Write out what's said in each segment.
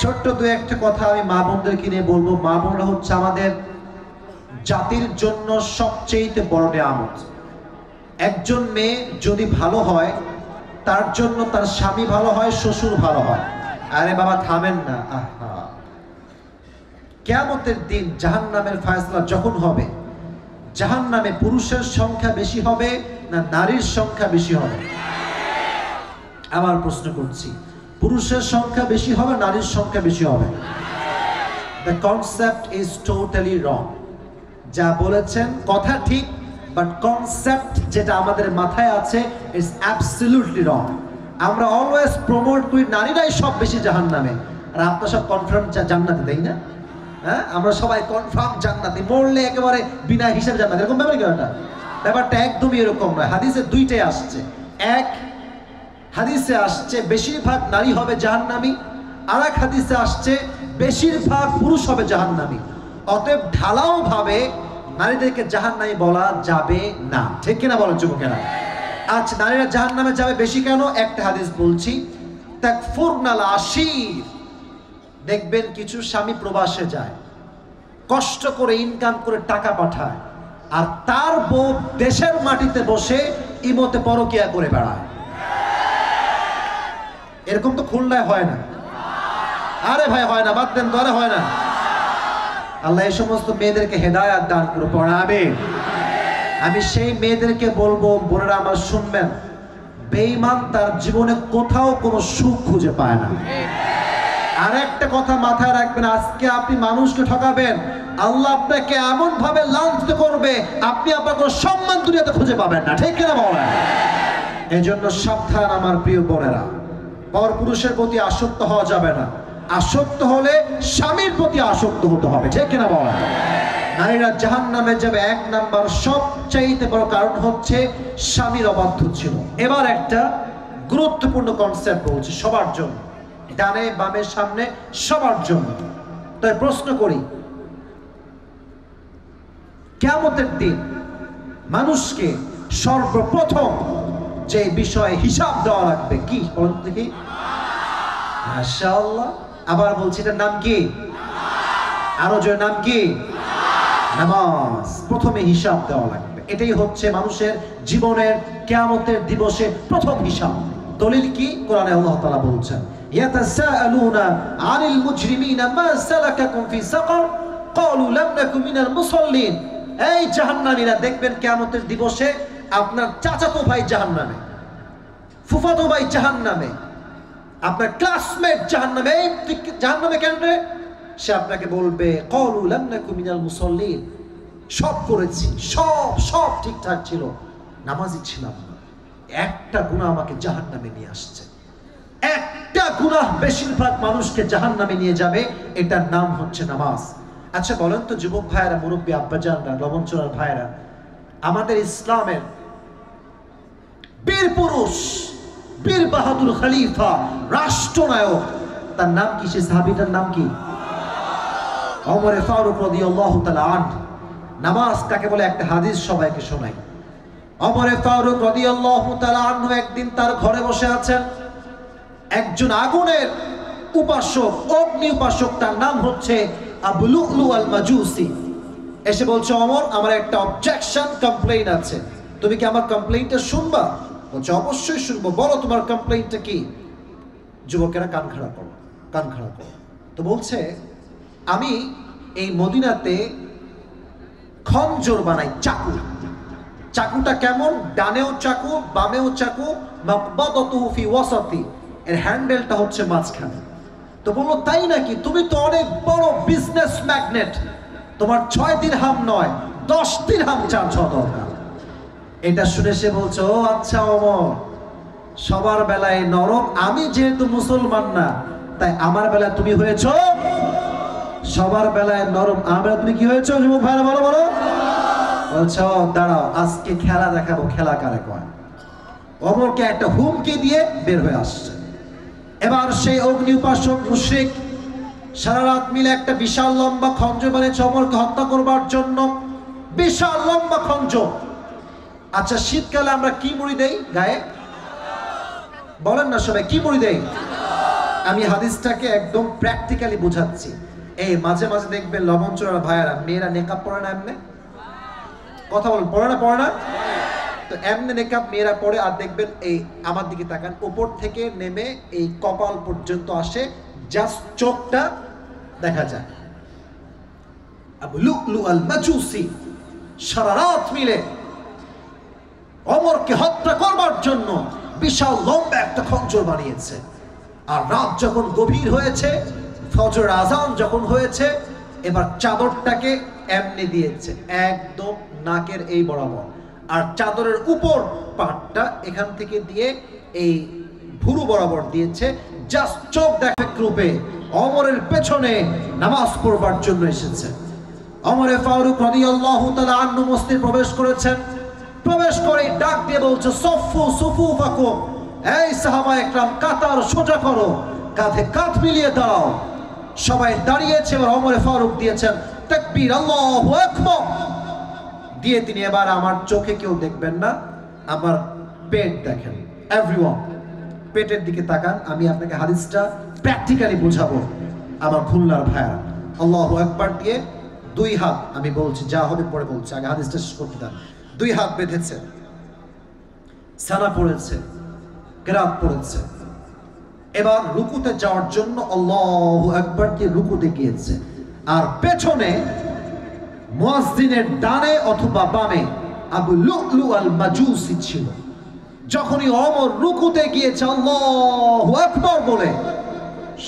ছোট্ট দু একটা কথা আমি মা বোনদেরকে নিয়ে বলবো। মা বোনরা হচ্ছে আমাদের জাতির জন্য সবচেয়ে বড় নিয়ামত। একজন মেয়ে যদি ভালো হয়, তার জন্য তার স্বামী ভালো হয়, শ্বশুর ভালো হয়। আরে বাবা থামেন না, আহা, কিয়ামতের দিন জাহান্নামের ফয়সালা যখন হবে, জাহান্নামে পুরুষের সংখ্যা বেশি হবে না নারীর সংখ্যা বেশি হবে? আবার প্রশ্ন করছি, পুরুষের সংখ্যা বেশি হবে, নারীর সংখ্যা বেশি হবে? The concept is totally wrong. যা বলেছেন কথা ঠিক, বাট কনসেপ্ট যেটা আমাদের মাথায় আছে ইজ অ্যাবসলিউটলি রং। আমরা অলওয়েজ প্রমোট করি নারীরাই সব বেশি জাহান্নামে, আর আপনারা সব কনফার্ম জান্নাতে, তাই না? হ্যাঁ, আমরা সবাই কনফার্ম জান্নাতি, মরলে একেবারে বিনা হিসাব জান্নাত, এরকম ব্যাপার কি? ব্যাপারটা একদমই এরকম নয়। হাদিসে দুইটাই আসছে। এক হাদিসে আসছে বেশিরভাগ নারী হবে জাহান্নামী, আর এক হাদিসে আসছে বেশিরভাগ পুরুষ হবে জাহান্নামী। অতএব ঢালাও ভাবে নারীদেরকে জাহান্নামী বলা যাবে না, ঠিক কিনা বলেন যুবকেরা? আচ্ছা, নারীরা জাহান্নামে যাবে বেশি কেন? একটা হাদিস বলছি, তাকফুরনাল আশির। দেখবেন কিছু স্বামী প্রবাসে যায়, কষ্ট করে ইনকাম করে টাকা পাঠায়, আর তার বউ দেশের মাটিতে বসে ইমতে পরকিয়া করে বেড়ায়। এরকম তো খুলনায় হয় না? আরে ভাই হয় না, বাদ দেন তো, আরে হয় না। আল্লাহ এই সমস্ত মেয়েদেরকে হেদায়াত দান করে পড়াবে। আমি সেই মেয়েদেরকে বলবো, বোনেরা আমার শুনবেন, বেঈমান তার জীবনে কোথাও কোনো সুখ খুঁজে পায় না। আর একটা কথা মাথায় রাখবেন, আজকে আপনি মানুষকে ঠকাবেন, আল্লাহ আপনাকে এমন ভাবে লাঞ্ছিত করবে, আপনি আপনার কোনো সম্মান দুনিয়াতে খুঁজে পাবেন না, ঠিক কিনা বলেন? এই জন্য সাবধান আমার প্রিয় বোনেরা, পরপুরুষের প্রতি আসক্ত হওয়া যাবে না। আসক্ত হলে স্বামীর প্রতি আসক্ত হতে হবে, ঠিক কিনা বলেন? নারীরা জাহান্নামে যাবে এক নাম্বার সবচাইতে বড় কারণ হচ্ছে স্বামীর অবাধ্য ছিল। এবার একটা গুরুত্বপূর্ণ কনসেপ্ট বলছি সবার জন্য, ডানে বামে সামনে সবার জন্য। তাই প্রশ্ন করি, কিয়ামতের দিন মানুষকে সর্বপ্রথম যে বিষয়ে হিসাব দেওয়া লাগবে কি বলুন দেখি? মাশাআল্লাহ, আবার বলছি, এটার নাম কি? আরো জোরে, নাম কি? নামাজ। প্রথমে হিসাব দেওয়া লাগবে, এটাই হচ্ছে মানুষের জীবনের কিয়ামতের দিবসে প্রথম হিসাব। দলিল কি? কোরআনে আল্লাহ তাআলা বলছেন, ইয়াতাসাআলুনা আনিল মুজরিমিনা মা সালাকাকুম ফি সাকার ক্বালু লাম নাকু মিনাল মুসাল্লিন। এই জাহান্নামীরা দেখবেন কিয়ামতের দিবসে আপনার চাচাতো ভাই জাহান্নামে, ফুফাতো ভাই জাহান্নামে, আপনার ক্লাসমেট জাহান্নামে। এই জাহান্নামে কেন রে? সে আপনাকে বলবে ক্বালু লাম নাকু মিনাল মুসাল্লিন, সব করেছি, সব ঠিকঠাক ছিল, নামাজি ছিলাম না, একটা গুনাহ আমাকে জাহান্নামে নিয়ে আসছে। একটা গুনাহ বেশিরভাগ মানুষকে জাহান্নামে নিয়ে যাবে, এটার নাম হচ্ছে নামাজ। আচ্ছা বলেন তো যুবক ভাইয়েরা, মুরব্বী আব্বাজানরা, লবণচোরার ভাইয়েরা, আমাদের ইসলামের বীর পুরুষ, বীর বাহাদুর খলিফা, রাষ্ট্রনায়ক, তার নাম কি? সে সাহাবীটার নাম কি? ওমর ফারুক রাদিয়াল্লাহু তাআলা আনহু। নামাজ কাকে বলে একটা হাদিস সবাইকে শোনাই। ওমর ফারুক রাদিয়াল্লাহু তাআলা আনহু একদিন তার ঘরে বসে আছেন, একজন আগুনের উপাসক, অগ্নি উপাসক, তার নাম হচ্ছে আবু লুলু আল মাজুসি, এসে বলছে, ওমর আমার একটা অবজেকশন, কমপ্লেইন আছে, তুমি কি আমার কমপ্লেইনটা শুনবা? বলছে অবশ্যই শুনবো, বলো তোমার কমপ্লেইনটা কি? যুবকেরা কান খাড়া করো, কান খাড়া করো। তো বলছে, আমি এই মদিনাতে খঞ্জর বানাই, চাকু। চাকুটা কেমন? ডানেও চাকু, বামেও চাকু, মাকবাদাতুহু ফি ওয়াসাতি, এর হ্যান্ডেলটা হচ্ছে মাঝখানে। তো বললো তাই নাকি? তুমি তো অনেক বড় বিজনেস ম্যাগনেট, তোমার 6 দিরহাম নয় 10 দিরহাম চার্জ হওয়া দরকার। এটা শুনে সে বলছে, ও আচ্ছা ওমর, সবার বেলায় নরম, আমি যেহেতু মুসলমান না তাই আমার বেলায় তুমি হয়েছো সবার বেলায় নরম, আমার তুমি কি হয়েছো? যুবক ভাইরা বলো বলো। বলছো দাঁড়াও, আজকে খেলা দেখাবো, খেলা কারে কয়। ওমরকে একটা হুমকি দিয়ে বের হয়ে আসছে। এবার সেই অগ্নি উপাসক মুশরিক সারা রাত মিলে একটা বিশাল লম্বা খঞ্জর বানিয়েছে ওমরকে হত্যা করবার জন্য, বিশাল লম্বা খঞ্জর। আচ্ছা শীতকালে আমরা কি মুড়ি দেই গায়ে? বলেন না সবাই, কি মুড়ি দেই? আমি হাদিসটাকে একদম প্র্যাকটিক্যালি বোঝাচ্ছি। এই মাঝে মাঝে দেখবেন লবণচোরা ভাইয়ারা মেয়েরা নেকাব পরে না, এমনি কথা বলেন, পরে না? তো এমনি নেকাব মেয়েরা পরে, আর দেখবেন এই আমার দিকে তাকান, উপর থেকে নেমে এই কপাল পর্যন্ত আসে, জাস্ট চোখটা দেখা যায়। আবু লুলু আল মাজুসি সারা রাত মিলে ওমরকে হত্যা করবার জন্য বিশাল লম্বা একটা খঞ্জর বানিয়েছে। আর রাত যখন গভীর হয়েছে, ফজর আজান যখন হয়েছে, এবার চাদরটাকে এমনি দিয়েছে একদম নাকের এই বরাবর, আর চাদরের উপর পাটটা এখান থেকে দিয়ে এই ভুরু বরাবর দিয়েছে, জাস্ট চোখ দেখা রূপে ওমরের পেছনে নামাজ পড়বার জন্য এসেছে। ওমরে ফারুক রাদিয়াল্লাহু তাআলা আনহু মসজিদে প্রবেশ করেছেন। প্রবেশ করে ডাক দিয়ে বলছে, সফু সুফুফাকুম, এই সাহাবা একরাম কাতার সোজা করো, কাঁধে কাঁধ মিলিয়ে দাঁড়াও। সবাই দাঁড়িয়েছে। এবার ওমরে ফারুক দিয়েছেন তাকবীর, আল্লাহু আকবার দিয়ে তিনি এবার আমার চোখে কেউ দেখবেন না, আমার পেট দেখেন। এভরিওয়ান পেটের দিকে তাকান, আমি আপনাকে হাদিসটা প্র্যাকটিক্যালি বোঝাবো আমার খুলনার ভাইয়া। আল্লাহু আকবার দিয়ে দুই হাত, আমি বলছি যা হবে পরে বলছি, আগে হাদিসটা শেষ করতে দেন। দুই হাত বেঁধেছে, সানা পড়েছে, কেরাত পড়েছে। এবার রুকুতে যাওয়ার জন্য আল্লাহু আকবার দিয়ে রুকুতে গিয়েছে। আর পেছনে মুয়াজ্জিনের ডানে অথবা বামে আবু লুলু আল মাজুসি ছিল। যখনই ওমর রুকুতে গিয়েছে আল্লাহু আকবার বলে,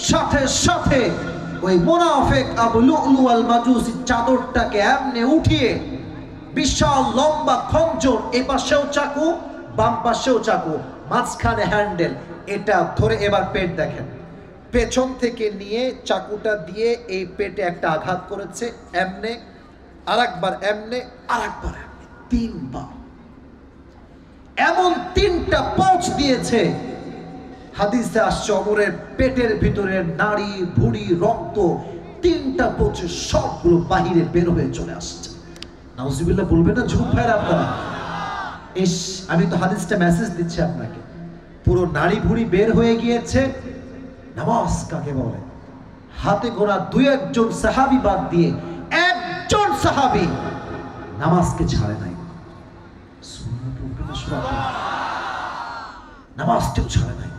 সাথে সাথে ওই মুনাফিক আবু লুলু আল মাজুসি চাদরটাকে এমনি উঠিয়ে বিশাল লম্বা খঞ্জর, এ পাশেও চাকু, বাম পাশেও চাকু, মাঝখানে হ্যান্ডেল, এটা ধরে এবার পেট দেখেন, পেছন থেকে নিয়ে চাকুটা দিয়ে এই পেটে একটা আঘাত করেছে, এমনে আরেকবার, এমনে আরেকবার, এমনে তিনবার, এমন তিনটা পোঁচ দিয়েছে। হাদিসে আসছে ওমরের পেটের ভিতরে নাড়ি ভুঁড়ি রক্ত তিনটা পোঁচে সবগুলো বাহিরে বের হয়ে চলে আসছে। নাউজুবিল্লাহ বলবেন না ঝুম ভাইরা আপনারা? ইস, আমি তো হাদিসটা মেসেজ দিচ্ছি আপনাকে। পুরো নাড়ি ভুঁড়ি বের হয়ে গিয়েছে। নামাজ কাকে বলে? হাতে গোনা দুই একজন সাহাবী বাদ দিয়ে একজন সাহাবী নামাজকে ছাড়ে নাই, নামাজটাও ছাড়ে নাই।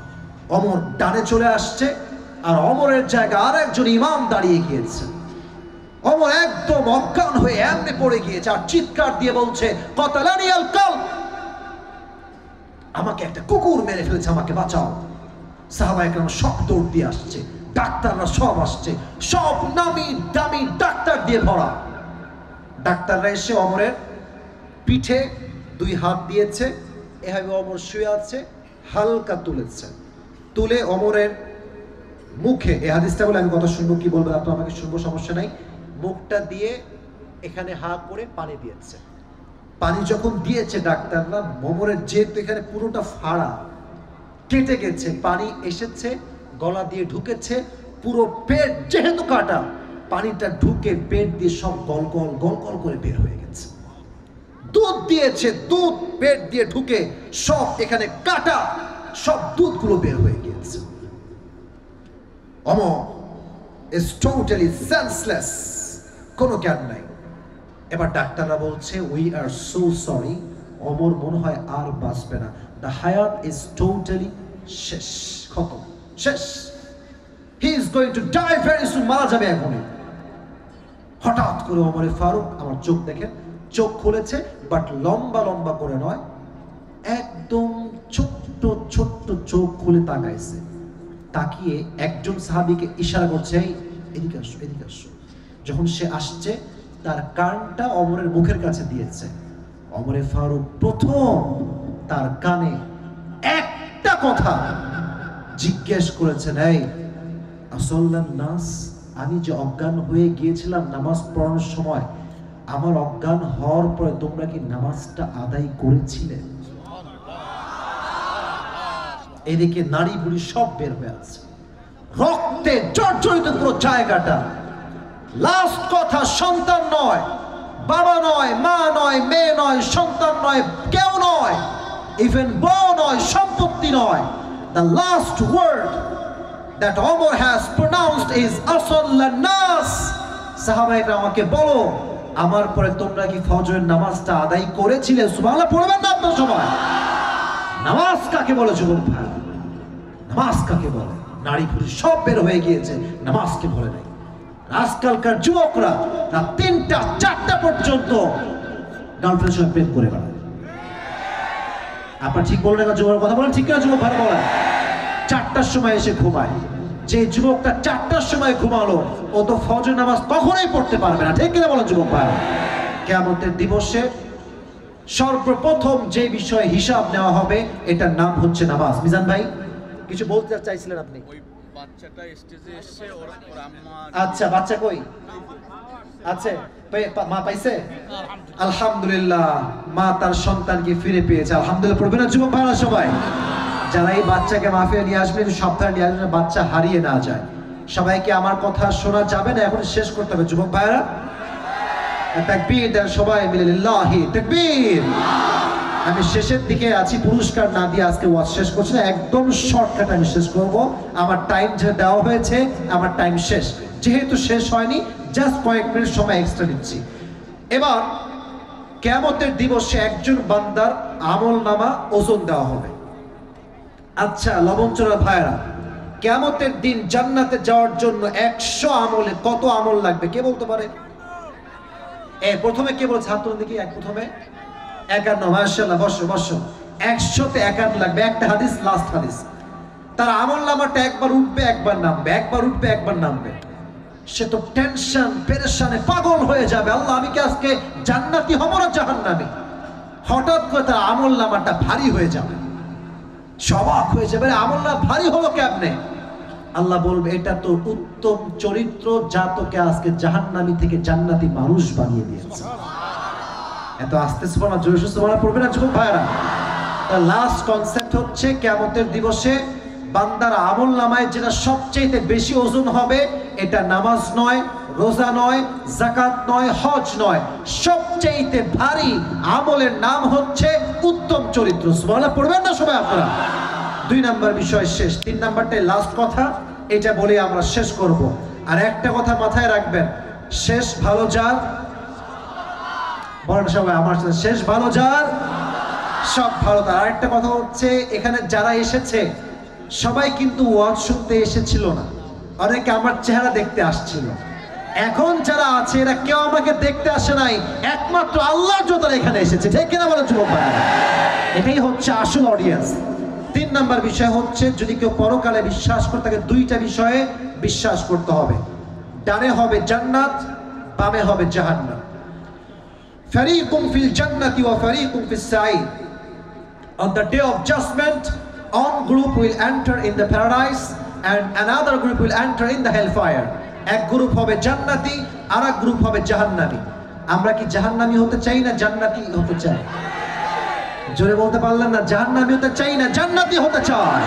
ওমর ডানে চলে আসছে, আর ওমরের জায়গায় আর একজন ইমাম দাঁড়িয়ে গিয়েছে। ওমর একদম অজ্ঞান হয়ে এমনি পড়ে গিয়েছে, আর চিৎকার দিয়ে বলছে, কতালানি আল কালব, আমাকে একটা কুকুর মেরে ফেলেছে, আমাকে বাঁচাও। সাহাবায়ে কেরাম সব দৌড় দিয়ে আসছে, ডাক্তাররা সব আসছে, সব নামি দামি ডাক্তার দিয়ে ভরা। ডাক্তাররা এসে ওমরের পিঠে দুই হাত দিয়েছে, এভাবে ওমর শুয়ে আছে, হালকা তুলেছে, তুলে ওমরের মুখে, এই হাদিসটা বলে আমি কথা শুনবো, কি বলবেন আপনারা আমাকে শুনবো, সমস্যা নাই, মুখটা দিয়ে এখানে হা করে পানি দিয়েছে। পানি যখন দিয়েছে ডাক্তাররা, ওমরের যেহেতু এখানে পুরোটা ফাড়া কেটে গেছে, পানি এসেছে গলা দিয়ে ঢুকেছে, পুরো পেট যেহেতু কাটা, পানিটা ঢুকে পেট দিয়ে সব গল গল গল গল করে বের হয়ে গেছে। দুধ দিয়েছে, দুধ পেট দিয়ে ঢুকে সব এখানে কাটা, সব দুধগুলো বের হয়ে গিয়েছে। ওমর is totally senseless, কোনো জ্ঞান নাই। এবার ডাক্তাররা বলছে, we are so sorry, Omar মনে হয় আর বাঁচবে না, দ্য হায়াত ইজ টোটালি শেষ, খতম, শেষ, he is going to die very soon, মারা যাবে এখনই। হঠাৎ করে ওমরে ফারুক, আমার চোখ দেখেন, চোখ খুলেছে, বাট লম্বা লম্বা করে নয়, একদম ছোট্ট ছোট্ট চোখ খুলে তাকাইছে। তাকিয়ে একজন সাহাবীকে ইশারা করছে, এদিকে আসো, এদিকে আসো। যখন সে আসছে, তার কানটা ওমরের মুখের কাছে দিয়েছে। ওমরে ফারুক প্রথম তার কানে একটা কথা জিজ্ঞেস করেছেন, এই আসল্লান নাস, আমি যে অজ্ঞান হয়ে গিয়েছিলাম নামাজ পড়ানোর সময়, আমার অজ্ঞান হওয়ার পরে তোমরা কি নামাজটা আদায় করেছিলে? এদিকে নারী বুড়ি সব বের হয়ে আছে, রক্তে জর্জরিত পুরো জায়গাটা। লাস্ট কথা, সন্তান নয়, বাবা নয়, মা নয়, মেয়ে নয়, সন্তান নয়, কেউ নয়, ইভেন বউ নয়, সম্পত্তি নয়, the last word that Umar has pronounced is asalla nas. সাহাবায়ে আমাকে বলো, আমার পরে তোমরা কি ফজরের নামাজটা আদায় করেছিলে? সুবহানাল্লাহ পড়বেন না আপনার সময়? নামাজ কাকে বলে যুবক ভাই? নামাজ কাকে বলে? নারী পুরুষ সব বের হয়ে গিয়েছে, নামাজকে বলে নাই। আজকালকার যুবকরা রাত 3টা 4টা পর্যন্ত গার্লফ্রেন্ডের সঙ্গে প্রেম করে বেড়ায়। আপনার ঠিক বলেন না? যুবকের কথা বলেন ঠিক না? যুবক ভাই বলেন 4টার সময় এসে ঘুমায়। যে যুবকটা 4টার সময় ঘুমালো ও তো ফজর নামাজ কখনোই পড়তে পারবে না, ঠিক কিনা বলেন যুবক ভাই? কিয়ামতের দিবসে সর্বপ্রথম যে বিষয়ে হিসাব নেওয়া হবে এটার নাম হচ্ছে নামাজ। মিজান ভাই কিছু বলতে চাইছিলেন আপনি? ওই বাচ্চাটা স্টেজে এসে ওর আম্মা। আচ্ছা, বাচ্চা কই আছে? মা পাইছে? আলহামদুলিল্লাহ, মা তার সন্তানকে ফিরে পেয়েছে। আলহামদুলিল্লাহ পড়বে না যুবক ভাইরা সবাই? যারা এই বাচ্চাকে মাহফিলে নিয়ে আসবে একটু সাবধানে নিয়ে আসবেন, বাচ্চা হারিয়ে না যায়। সবাইকে আমার কথা শোনা যাবে না, এখন শেষ করতে হবে যুবক ভাইরা। তাকবীর দেন সবাই মিলে, লিল্লাহি তাকবীর। আমি শেষের দিকে আছি, পুরস্কার না দিয়ে আজকে ওয়াজ শেষ করছি না, একদম শর্টকাট আমি শেষ করব। আমার টাইম যে দেওয়া হয়েছে আমার টাইম শেষ, যেহেতু শেষ হয়নি জাস্ট কয়েক মিনিট সময় এক্সট্রা নিচ্ছি। এবার কিয়ামতের দিবসে একজন বান্দার আমলনামা ওজন দেওয়া হবে। আচ্ছা লবণচোরা ভাইরা, কিয়ামতের দিন জান্নাতে যাওয়ার জন্য 100 আমলে কত আমল লাগবে কে বলতে পারে? প্রথমে কে বলছে হাত তুলুন দেখি। প্রথমে 51। মাশাআল্লাহ, বসো বসো। 100তে 51 লাগবে। একটা হাদিস, লাস্ট হাদিস। তার আমল নামাটা একবার উঠবে একবার নামবে, একবার উঠবে একবার নামবে। সে তো টেনশন পেরেশানে পাগল হয়ে যাবে, আল্লাহ আমি কি আজকে জান্নাতি হব না জাহান্নামী? হঠাৎ করে তার আমল নামাটা ভারী হয়ে যাবে, সবাক হয়ে যাবে, আমল নামা ভারী হলো কেমনে? আল্লাহ বলবে এটা তো উত্তম চরিত্র, যা তোকে আজকে জাহান্নামী থেকে জান্নাতি মানুষ বানিয়ে দিয়েছে। এত আস্তে সুবহানাল্লাহ, জোরে সুবহানাল্লাহ পড়বে না যুবক ভাইরা? তার লাস্ট কনসেপ্ট হচ্ছে কিয়ামতের দিবসে বান্দার আমল নামায় যেটা সবচেয়ে বেশি ওজন হবে এটা নামাজ নয়, রোজা নয়, যাকাত নয়, হজ নয়, সবচেয়ে ভারী আমলের নাম হচ্ছে উত্তম চরিত্র। সুবহানাল্লাহ পড়বেন না সবাই আপনারা? 2 নাম্বার বিষয় শেষ, 3 নাম্বারটাই লাস্ট কথা, এটা বলে আমরা শেষ করব। আর একটা কথা মাথায় রাখবেন, শেষ ভালো যার, বলেন সবাই আমার সাথে, শেষ ভালো যার সব ভালো তার। আরেকটা কথা হচ্ছে, এখানে যারা এসেছে সবাই কিন্তু ওয়াজ শুনতে এসেছিল না, অনেকে আমার চেহারা দেখতে আসছিল। এখন যারা আছে এরা কেউ আমাকে দেখতে আসে নাই, একমাত্র আল্লাহর জন্য তারা এখানে এসেছে, ঠিক কিনা বলেন যুবক ভাইরা? এটাই হচ্ছে আসল অডিয়েন্স। 3 নাম্বার বিষয় হচ্ছে, যদি কেউ পরকালে বিশ্বাস করে তাকে 2টা বিষয়ে বিশ্বাস করতে হবে। ডানে হবে জান্নাত, বামে হবে জাহান্নাম। ফারিকুম ফিল জান্নাতি ওয়া ফারিকুম ফিস Saeed. On the day of judgment, one group will enter in the paradise and another group will enter in the hellfire. এক গ্রুপ হবে জান্নাতি, আর এক গ্রুপ হবে জাহান্নামী। আমরা কি জাহান্নামী হতে চাই না জান্নাতি হতে চাই? জোরে বলতে পারলেন না? জাহান্নামী হতে চাই না জান্নাতি হতে চাই।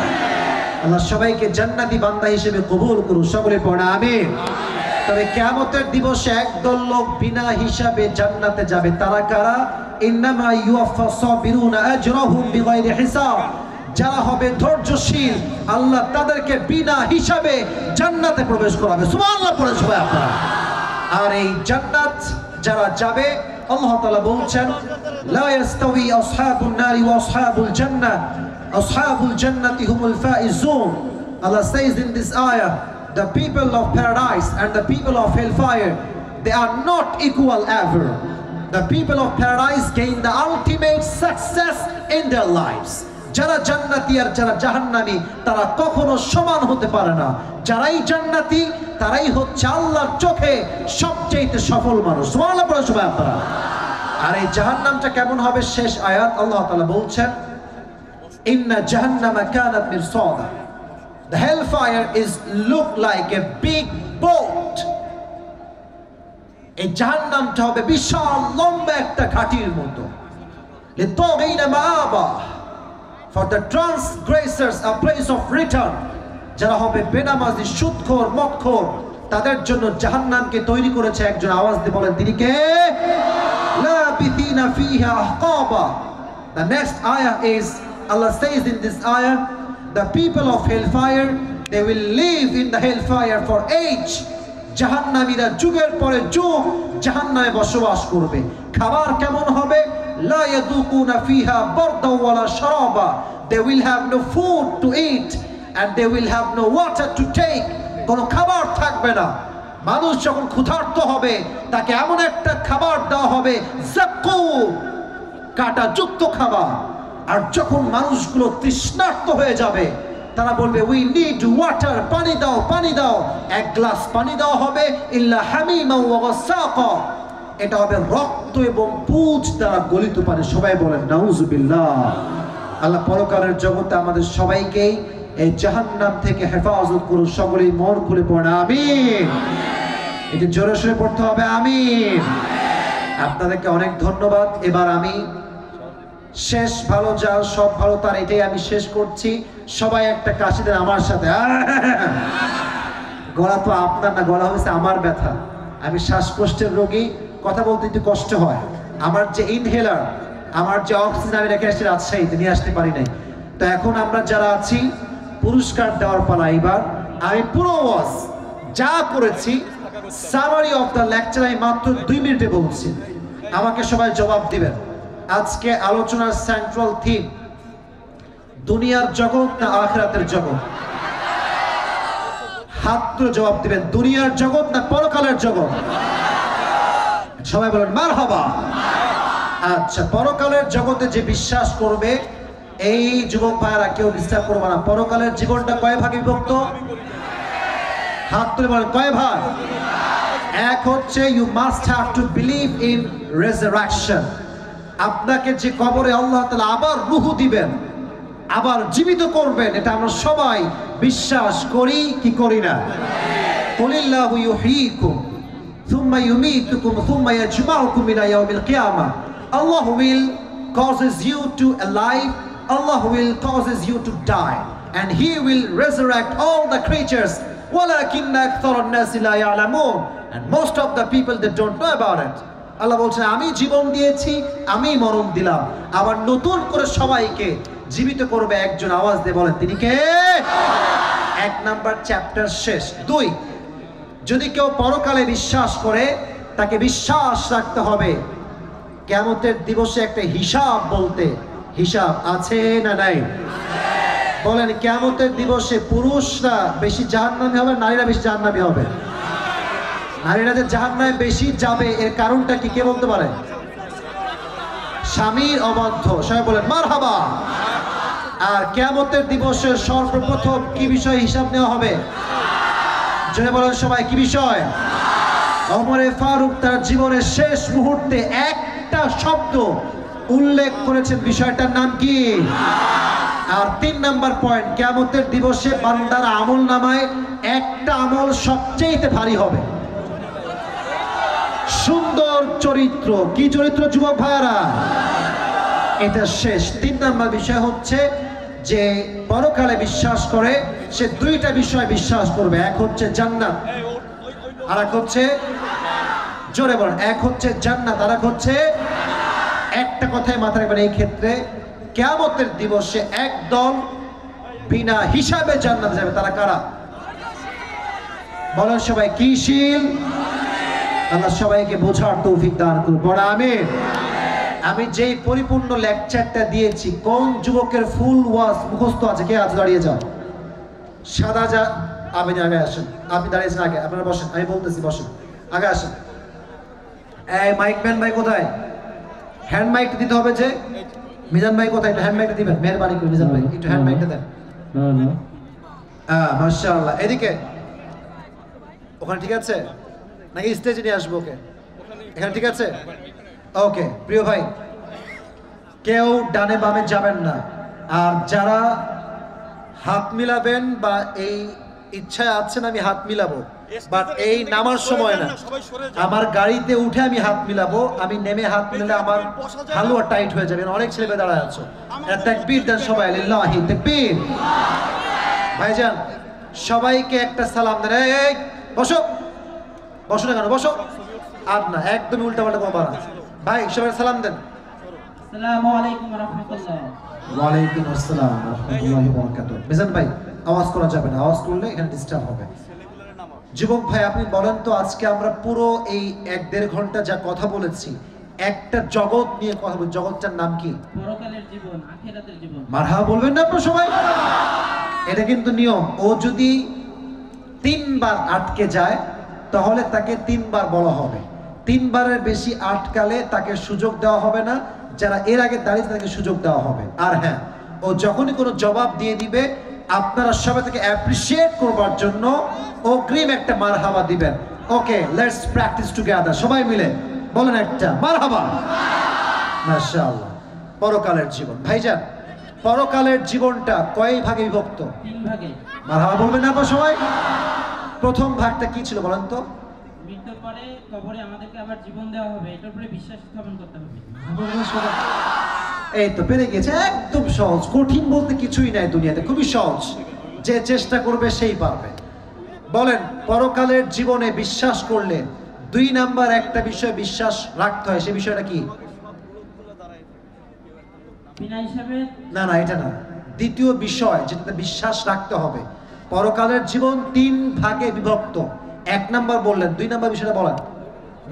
আল্লাহ সবাইকে জান্নাতি বান্দা হিসেবে কবুল করুন, সকলে পড়া আমিন। তবে কিয়ামতের দিবসে একদল লোক বিনা হিসাবে জান্নাতে যাবে, তারা কারা? ইন্নামা ইউওয়াফাস সাবিরুনা আজরাহুম বিগাইরি হিসাব। যারা হবে ধৈর্যশীল আল্লাহ তাদেরকে বিনা হিসাবে জান্নাতে প্রবেশ করাবে। সুবহানাল্লাহ পড়ে সবাই আপনারা। আর এই জান্নাত যারা যাবে, আল্লাহ তাআলা বলছেন লা ইস্তাওয়ি আসহাবুন নারি ওয়া আসহাবুল জান্নাহ, আসহাবুল জান্নাতি হুমুল Faizun. Allah says in this ayah, the people of paradise and the people of hellfire, they are not equal ever. The people of paradise gain the ultimate success in their lives. যারা জান্নাতি আর যারা জাহান্নামী তারা কখনো সমান হতে পারে না। যারাই জান্নাতি তারাই হচ্ছে আল্লাহর চোখে সবচেয়ে সফল মানুষ। সুবহানাল্লাহ পড়ে সবাই আপনারা। আর এই জাহান্নামটা কেমন হবে? শেষ আয়াত আল্লাহ তাআলা বলছেন, ইন্না জাহান্নামা কানাত মিরসাদা। The hellfire is look like a big boat. এই জাহান্নামটা হবে বিশাল লম্বা একটা ঘাটির মতো। লিতাগিনা মাআবা, for the transgressors a place of return। যারা হবে বেনামাজি, সুদখোর, মদখোর, তাদের জন্য জাহান্নামকে তৈরি করেছে একজন। আওয়াজ দিয়ে বলেন তিনি কে? লাবিথিনা ফিহা আহকাবা। The next ayah is, Allah says in this ayah, the people of hellfire, they will live in the hellfire for age. জাহান্নামীরা যুগের পরে যুগ জাহান্নামে বসবাস করবে। খাবার কেমন হবে? লা ইয়াদুকুনা ফিহা বারদাও ওয়ালা শারাবা, they will have no food to eat and they will have no water to take. কোনো খাবার থাকবে না। মানুষ যখন ক্ষুধার্ত হবে তাকে এমন একটা খাবার দেওয়া হবে যাকুম, কাঁটাযুক্ত খাবার। আর যখন মানুষগুলো তৃষ্ণার্ত হয়ে যাবে তারা বলবে উই নিড ওয়াটার, পানি দাও, পানি দাও। এক গ্লাস পানি দেওয়া হবে ইল্লা হামিমা ওয়া গাসাকা, এটা হবে রক্ত এবং পুঁজ দ্বারা গলিত পানি। সবাই বলেন নাউজুবিল্লাহ। আল্লাহ পরকালের জগতে আমাদের সবাইকেই এই জাহান্নাম থেকে হেফাজত করুন। সকলেই মন খুলে পড়ে আমিন। এটা জোরে সোরে পড়তে হবে আমিন। আপনাদেরকে অনেক ধন্যবাদ। এবার আমি শেষ ভালো যার সব ভালো তার, এটাই আমি শেষ করছি। সবাই একটা কাশি দেন আমার সাথে। গলা তো আপনার না, গলা হয়েছে আমার ব্যথা। আমি শ্বাসকষ্টের রোগী, কথা বলতে একটু কষ্ট হয়। আমার যে ইনহেলার, আমার যে অক্সিজেন আমি রেখে আসছি রাজশাহীতে, নিয়ে আসতে পারি নাই। তো এখন আমরা যারা আছি পুরস্কার দেওয়ার পালা। এবার আমি পুরো ওয়াজ যা করেছি সামারি অফ দ্য লেকচার আমি মাত্র 2 মিনিটে বলছি। আমাকে সবাই জবাব দিবেন। আজকে আলোচনার সেন্ট্রাল থিম দুনিয়ার জগৎ না আখিরাতের জগৎ? হাত তুলে জবাব দিবেন। দুনিয়ার জগৎ না পরকালের জগৎ? সবাই বলেন মারহাবা। আচ্ছা, পরকালের জগতে যে বিশ্বাস করবে, এই যুবক ভাইরা কেউ ডিস্টার্ব করবে না। পরকালের জীবনটা কয় ভাগে বিভক্ত? হাত তুলে বলেন কয় ভাগ? এক হচ্ছে you must have to believe in resurrection. আপনাকে যে কবরে আল্লাহ তাআলা আবার রূহ দিবেন, আবার জীবিত করবেন, এটা আমরা সবাই বিশ্বাস করি কি করি না? কুলিল্লাহু ইউহয়িকুম থুম্মা ইউমীতুকুম থুম্মা ইয়াজমাউকুম ইলা ইয়াউমিল কিয়ামাহ। Allah will causes you to alive, Allah will causes you to die, and He will resurrect all the creatures. وَلَكِنَّ أَكْثَرَ النَّاسِ لَا يَعْلَمُونَ, and most of the people they don't know about it. আল্লাহ বলছেন আমি জীবন দিয়েছি, আমি মরণ দিলাম, আবার নতুন করে সবাইকে জীবিত করবে একজন। আওয়াজ দিয়ে বলেন তিনি কে? 1 নাম্বার চ্যাপ্টার শেষ। 2, যদি কেউ পরকালে বিশ্বাস করে তাকে বিশ্বাস রাখতে হবে কিয়ামতের দিবসে একটা হিসাব বলতে। হিসাব আছে না নাই? বলেন কিয়ামতের দিবসে পুরুষরা বেশি জাহান্নামী হবে, নারীরা বেশি জাহান্নামী হবে? নারীরা যে জাহান্নামে বেশি যাবে এর কারণটা কি কে বলতে পারে? স্বামীর অবাধ্য। সবাই বলেন মারহাবা। আর কিয়ামতের দিবসে সর্বপ্রথম কি বিষয় হিসাব নেওয়া হবে? জোরে বলেন সবাই, কি বিষয়? ওমর ফারুক তার জীবনের শেষ মুহূর্তে একটা শব্দ উল্লেখ করেছেন, বিষয়টার নাম কি? আর 3 নাম্বার পয়েন্ট, কিয়ামতের দিবসে বান্দার আমল নামায় একটা আমল সবচেয়ে ভারী হবে, সুন্দর চরিত্র। কি চরিত্র যুবক ভাইরা? এটা শেষ। 3 নাম্বার বিষয় হচ্ছে যে পরকালে বিশ্বাস করে সে 2টা বিষয় বিশ্বাস করবে। এক হচ্ছে জান্নাত, আর এক হচ্ছে, জোরে বলেন, এক হচ্ছে জান্নাত আর এক হচ্ছে, একটা কথাই মাথায় রাখবেন এই ক্ষেত্রে, কিয়ামতের দিবসে একদল বিনা হিসাবে জান্নাতে যাবে। তারা কারা? বলেন সবাই কিশীল। আল্লাহ সবাইকে বোঝার তৌফিক দান করুন। বড় আমিন। আমি যেই পরিপূর্ণ লেকচারটা দিয়েছি, কোন যুবকের ফুল ওয়াজ মুখস্থ আছে? কে আছে? দাঁড়িয়ে যাও। সাদা যা, আপনি আগে আসেন। আপনি দাঁড়িয়েছেন আগে, আপনারা বসেন, আমি বলতেছি বসেন, আগে আসেন। এই মাইকম্যান ভাই কোথায়? হ্যান্ড মাইক দিতে হবে যে। মিজান ভাই কোথায়? একটু হ্যান্ড মাইকটা দিবেন, মেহেরবানি করে। মিজান ভাই একটু হ্যান্ড মাইকটা দেন। মাশাআল্লাহ। এদিকে, ওখানে ঠিক আছে নাকি স্টেজে নিয়ে আসবো? ওকে, এখানে ঠিক আছে? ওকে। প্রিয় ভাই, কেউ ডানে বামে যাবেন না। আর যারা হাত মিলাবেন বা এই ইচ্ছায় আছেন আমি হাত মিলাবো, বাট এই নামার সময় না, আমার গাড়িতে উঠে আমি হাত মিলাবো। আমি নেমে হাত মিলালে আমার হালুয়া টাইট হয়ে যাবে। অনেক ছেলে মেয়ে দাঁড়ায় আছো, তাকবীর দেন সবাই, লিল্লাহি তাকবীর। ভাইজান সবাইকে একটা সালাম দেন। এই বসো, বসো না কেন? বসো। আর না, একদম উল্টা পাল্টা কোনো বানা। ভাই সবাই সালাম দেন। আসসালামু আলাইকুম ওয়া রাহমাতুল্লাহ। ওয়া আলাইকুম আসসালাম ওয়া রাহমাতুল্লাহি ওয়া বারাকাতুহু। মিজান ভাই আওয়াজ করা যাবে না, আওয়াজ করলে এখানে ডিস্টার্ব হবে। যুবক ভাই আপনি বলেন তো, আজকে আমরা পুরো এই 1-1.5 ঘন্টা যা কথা বলেছি, একটা জগৎ নিয়ে কথা বলি, জগৎটার নাম কি? পরকালের জীবন, আখিরাতের জীবন। মারহাবা বলবেন না আপনারা সবাই? এটা কিন্তু নিয়ম। ও যদি 3 বার আটকে যায় তাহলে তাকে 3 বার বলা হবে। 3 বারের বেশি আটকালে তাকে সুযোগ দেওয়া হবে না, যারা এর আগে দাঁড়িয়ে তাদেরকে সুযোগ দেওয়া হবে। আর হ্যাঁ, ও যখনই কোনো জবাব দিয়ে দিবে আপনারা সবাই তাকে অ্যাপ্রিশিয়েট করবার জন্য অগ্রিম একটা মারহাবা দিবেন। ওকে, লেটস প্র্যাকটিস টুগেদার, সবাই মিলে বলেন একটা মারহাবা। মাশাআল্লাহ। পরকালের জীবন ভাইজান, পরকালের জীবনটা কয় ভাগে বিভক্ত? 3 ভাগে। মারহাবা বলবেন না আপনারা সবাই? প্রথম ভাগটা কি ছিল বলেন তো? মৃত্যুর পরে কবরে আমাদেরকে আবার জীবন দেওয়া হবে, এটার উপরে বিশ্বাস স্থাপন করতে হবে। এই তো পেরে গেছে, একদম সহজ, কঠিন বলতে কিছুই নাই দুনিয়াতে, খুবই সহজ, যে চেষ্টা করবে সেই পারবে। বলেন, পরকালের জীবনে বিশ্বাস করলে 2 নাম্বার একটা বিষয় বিশ্বাস রাখতে হয়, সেই বিষয়টা কি? বিনা হিসাবে না না, এটা না। দ্বিতীয় বিষয় যেটাতে বিশ্বাস রাখতে হবে, পরকালের জীবন 3 ভাগে বিভক্ত। 1 নাম্বার বললেন, 2 নাম্বার বিষয়টা বলেন।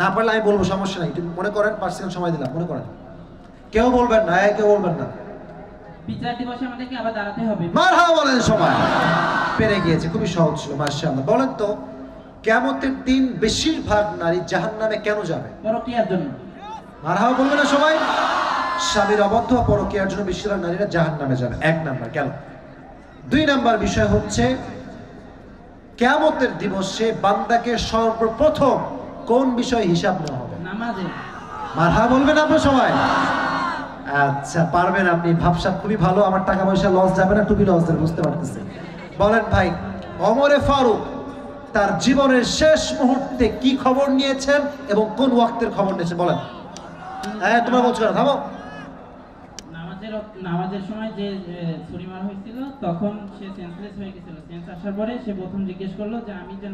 না পারলে আমি বলবো, সমস্যা নাই, মনে করেন 5 সেকেন্ড সময় দিলাম, মনে করেন। কেউ বলবেন না, কেউ বলবেন না। বিচার দিবসে আমাদেরকে আবার দাঁড়াতে হবে। মারহাবা বলেন সবাই। পেরে গিয়েছে, খুবই সহজ ছিল, মাশাআল্লাহ। বলেন তো, কিয়ামতের দিন বেশিরভাগ নারী জাহান্নামে কেন যাবে? পরকিয়ার জন্য। মারহাবা বলবে না সবাই? স্বামীর অবাধ্য বা পরকীয়ার জন্য বেশিরভাগ নারীরা জাহান্নামে যাবে। 1 নাম্বার গেল। 2 নাম্বার বিষয় হচ্ছে, কিয়ামতের দিবসে বান্দাকে সর্বপ্রথম কোন বিষয়ে হিসাব নেওয়া হবে? নামাজে। মারহাবা বলবেন আপনারা সবাই? আচ্ছা, পারবেন আপনি, ভাবসাব খুবই ভালো। আমার টাকা পয়সা লস যাবে না, টুপি লস যাবে, বুঝতে পারতেছি। বলেন ভাই, ওমরে ফারুক তার জীবনের শেষ মুহূর্তে কি খবর নিয়েছেন এবং কোন ওয়াক্তের খবর নিয়েছেন বলেন? হ্যাঁ, তোমরা বলছো না, থামো। নামাজের সময় যে ছুরি মারা হয়েছিল, তখন সে সেন্সলেস হয়ে গেছিল। সেন্স আসার পরে সে প্রথম জিজ্ঞেস করলো যে আমি যে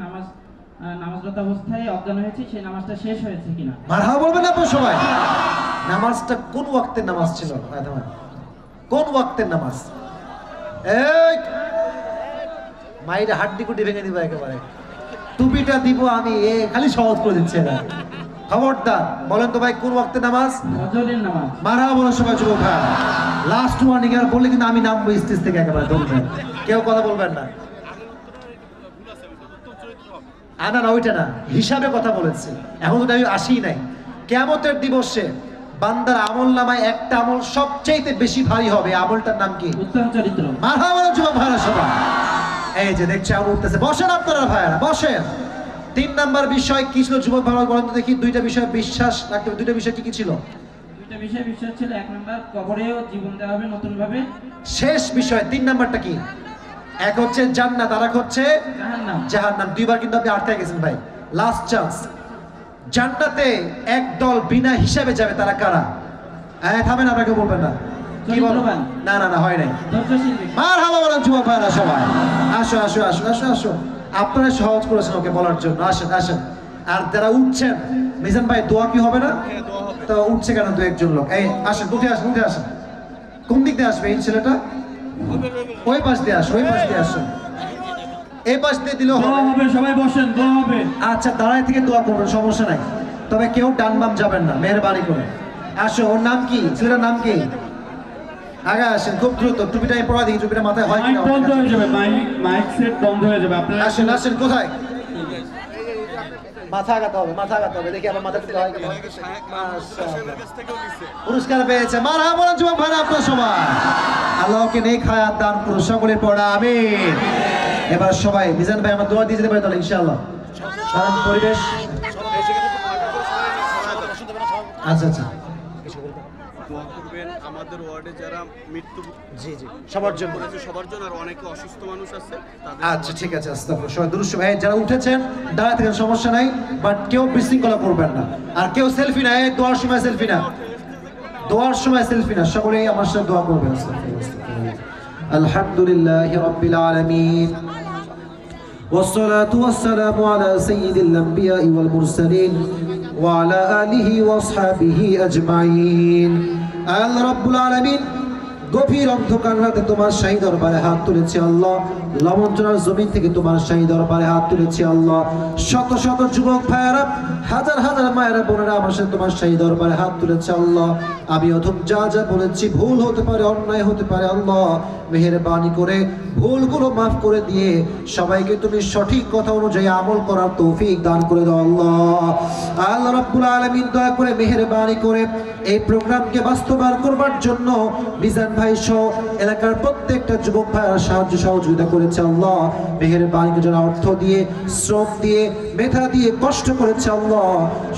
নামাজরত অবস্থায় অজ্ঞান হয়েছি, সেই নামাজটা শেষ হয়েছে কিনা। মারহাবা বলবেন আপনারা সবাই? নামাজটা কোন ওয়াক্তের নামাজ ছিল? কোন ওয়াক্তের নামাজ? এই মাইরা হাড্ডি কুটি ভেঙে দিব একেবারে। টুপিটা দিব আমি, খালি সহজ করে দিচ্ছে না। খবরদার, বলেন তো ভাই, কোন ওয়াক্তের নামাজ? ফজরের নামাজ। মারহাবা বলেন সবাই যুবক ভাই। লাস্ট ওয়ার্নিং আর বললে কিন্তু আমি নামবো স্টেজ থেকে একেবারে, ধরবেন, কেউ কথা বলবেন না। না না, ওইটা না, হিসাবে কথা বলেছি, এখন তো আমি আসি নাই। কিয়ামতের দিবসে বান্দার আমল নামায় একটা আমল সবচেয়ে বেশি ভারী হবে, আমলটার নাম কি? উত্তম চরিত্র। মারহাবা বলেন যুবক ভাইরা সবাই। এই যে দেখছি আবার উঠতেছে, বসেন আপনারা ভাইরা, বসেন। 3 নাম্বার বিষয় কি ছিল যুবক ভাইরা বলেন তো দেখি? 2টা বিষয় বিশ্বাস রাখতে হবে। 2টা বিষয় কি কি ছিল? 2টা বিষয় বিশ্বাস ছিল। 1 নাম্বার, কবরেও জীবন দেওয়া হবে নতুন ভাবে। শেষ বিষয় 3 নাম্বারটা কি? এক হচ্ছে জান্নাত, আর এক হচ্ছে জাহান্নাম। জাহান্নাম। 2 বার কিন্তু আপনি আটকে গেছেন ভাই, লাস্ট চান্স। জান্নাতে একদল বিনা হিসাবে যাবে, তারা কারা? থামেন, আপনাকে বলবেন না। কি বল? না না না, হয় নাই। ধৈর্যশীল ব্যক্তি। মারহাবা বলেন যুবক ভাইরা সবাই। আসো আসো আসো আসো আসো, আপনারা সহজ করেছেন ওকে বলার জন্য, আসেন আসেন। আর যারা উঠছেন, মিজান ভাই, দোয়া কি হবে না? তো উঠছে কেন 2-1 জন লোক? এই আসেন, উঠে আসেন, উঠে আসেন। কোন দিক দিয়ে আসবে এই ছেলেটা? ওই পাশ দিয়ে আসো, ওই পাশ দিয়ে আসো। এই পাশ দিয়ে দিলেও হবে। সবাই বসেন, দোয়া হবে। আচ্ছা, দাঁড়ায় থেকে দোয়া করবেন, সমস্যা নাই। তবে কেউ ডান বাম যাবেন না, মেহেরবানি করে। আসো, ওর নাম কি? ছেলেটার নাম কি? আগে আসেন, খুব দ্রুত। টুপিটা পরা দেখি, টুপিটা মাথায় হয় কিনা। বন্ধ হয়ে যাবে, মাইক সেট বন্ধ হয়ে যাবে। আপনারা আসেন আসেন, কোথায়? মাথা আগাতে হবে, মাথা আগাতে হবে, দেখি আবার মাথা পিছলে হয় কিনা। পুরস্কার পেয়েছে। মারহাবা বলেন যুবক ভাইরা আপনারা সবাই। আল্লাহকে নেক হায়াত দান করুন, সকলের পড়া আমিন। এবার সবাই মিজান ভাই আমার দোয়া দিয়ে যেতে পারে তাহলে ইনশাআল্লাহ। সাধারণ পরিবেশ। আচ্ছা আচ্ছা, দোয়া করবেন আমাদের ওয়ার্ডে যারা মৃত্যু জি জি, সবার জন্য। করেছে সবার জন্য, আর অনেকে অসুস্থ মানুষ আছে তাদের। আচ্ছা ঠিক আছে, আস্তাগফিরুল্লাহ। সবাই দুরূদ ভাই, যারা উঠেছেন দাঁড়াতে থাকেন, সমস্যা নাই, বাট কেউ বিশৃঙ্খলা করবেন না। আর কেউ সেলফি না, এই দোয়ার সময় সেলফি না, দোয়ার সময় সেলফি না। সকলেই আমার সাথে দোয়া করবেন। আলহামদুলিল্লাহি রাব্বিল আলামিন, والصلاة والسلام على سيد الأنبياء والمرسلين وعلى آله وأصحابه أجمعين। আল্লাহ রাব্বুল আলামিন, গভীর অন্ধকার রাতে তোমার শাহী দরবারে হাত তুলেছি আল্লাহ। লবণচড়ার জমি থেকে তোমার শাহী দরবারে হাত তুলেছি আল্লাহ। শত শত যুবক ভাইয়েরা, হাজার হাজার মায়েরা বোনেরা আমার সাথে তোমার শাহী দরবারে হাত তুলেছে আল্লাহ। আমি অধম যা যা বলেছি ভুল হতে পারে, অন্যায় হতে পারে আল্লাহ, মেহেরবানি করে ভুলগুলো মাফ করে দিয়ে সবাইকে তুমি সঠিক কথা অনুযায়ী আমল করার তৌফিক দান করে দাও আল্লাহ। আল্লাহ রাব্বুল আলামিন দয়া করে মেহেরবানি করে এই প্রোগ্রামকে বাস্তবায়ন করবার জন্য মিজান ভাই সহ এলাকার প্রত্যেকটা যুবক ভাইয়েরা সাহায্য সহযোগিতা করেছে আল্লাহ। মেহেরবানি করে যারা অর্থ দিয়ে, শ্রম দিয়ে, মেধা দিয়ে কষ্ট করেছে আল্লাহ,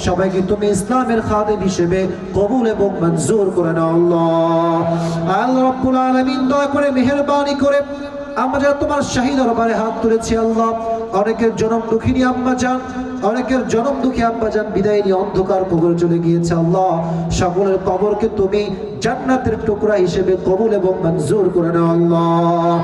সবাইকে তুমি ইসলামের খাদেম হিসেবে কবুল এবং মঞ্জুর করে নাও আল্লাহ। আল্লাহ রাব্বুল আলামিন দয়া করে মেহেরবানি করে আমরা যারা তোমার শাহী দরবারে হাত তুলেছি আল্লাহ, অনেকের জনম দুঃখিনী আম্মা জান, অনেকের জনম দুঃখী আব্বা জান বিদায় নিয়ে অন্ধকার কবরে চলে গিয়েছে আল্লাহ, সকলের কবরকে তুমি জান্নাতের টুকরা হিসেবে কবুল এবং মঞ্জুর করে নাও আল্লাহ।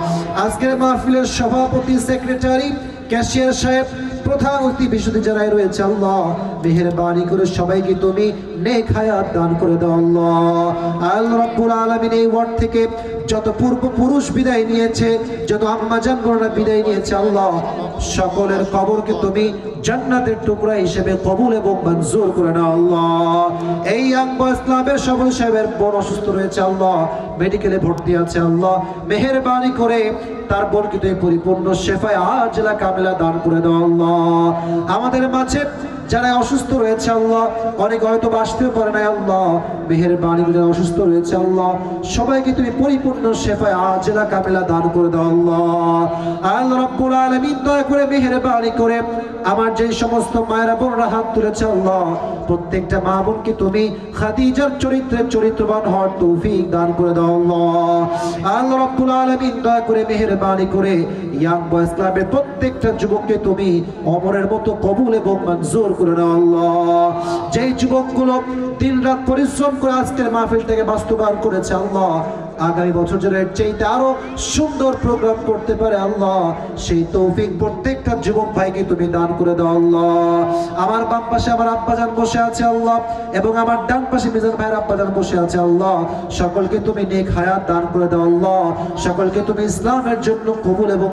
আজকের মাহফিলের সভাপতি, সেক্রেটারি, ক্যাশিয়ার সাহেব, প্রধান অতিথি, বিশুদ্ধ যারাই রয়েছে আল্লাহ, মেহেরবানি করে সবাইকে তুমি নেক হায়াত দান করে দাও আল্লাহ। আল্লাহ রাব্বুল আলামিন এই ওয়ার্ড থেকে যত পূর্বপুরুষ বিদায় নিয়েছে, যত আম্মাজান বোনেরা বিদায় নিয়েছে আল্লাহ, সকলের কবরকে তুমি জান্নাতের টুকরা হিসেবে কবুল এবং মঞ্জুর করে নাও আল্লাহ। এই আম্মা ইসলামের সবল সাহেবের বোন অসুস্থ রয়েছে আল্লাহ, মেডিকেলে ভর্তি আছে আল্লাহ, মেহেরবানি করে তার বোনকে তুমি পরিপূর্ণ শেফায়ে আজলা কামিলা দান করে দাও আল্লাহ। আমাদের মাঝে যারা অসুস্থ রয়েছে আল্লাহ, অনেক হয়তো আসতেও পারে না আল্লাহ, মেহেরবানি করে অসুস্থ রয়েছে আল্লাহ, সবাইকে তুমি পরিপূর্ণ শেফায়ে আজলা কামিলা দান করে দাও আল্লাহ। আল্লাহ রাব্বুল আলামিন দয়া করে মেহেরবানি করে আমার যে সমস্ত মায়েরা বোনরা হাত তুলেছে আল্লাহ, প্রত্যেকটা মা বোনকে তুমি খাদিজার চরিত্রে চরিত্রবান হওয়ার তৌফিক দান করে দাও আল্লাহ। আল্লাহ রাব্বুল আলামিন দয়া করে মেহেরবানি করে ইয়াং বয়েজ ক্লাবের প্রত্যেকটা যুবককে তুমি অমরের মতো কবুল এবং মঞ্জুর করে নাও আল্লাহ। যেই যুবকগুলো দিনরাত পরিশ্রম করে আজকের মাহফিলটাকে বাস্তবায়ন করেছে আল্লাহ, আগামী বছর যেন এর চাইতে আরো সুন্দর প্রোগ্রাম করতে পারে আল্লাহ, সেই তৌফিক প্রত্যেকটা যুবক ভাইকে তুমি দান করে দাও আল্লাহ। আমার বাম পাশে আমার আব্বাজান বসে আছে আল্লাহ, এবং আমার ডান পাশে মিজান ভাইয়ের আব্বাজান বসে আছে আল্লাহ, সকলকে তুমি নেক হায়াত দান করে দাও আল্লাহ, সকলকে তুমি ইসলামের জন্য কবুল এবং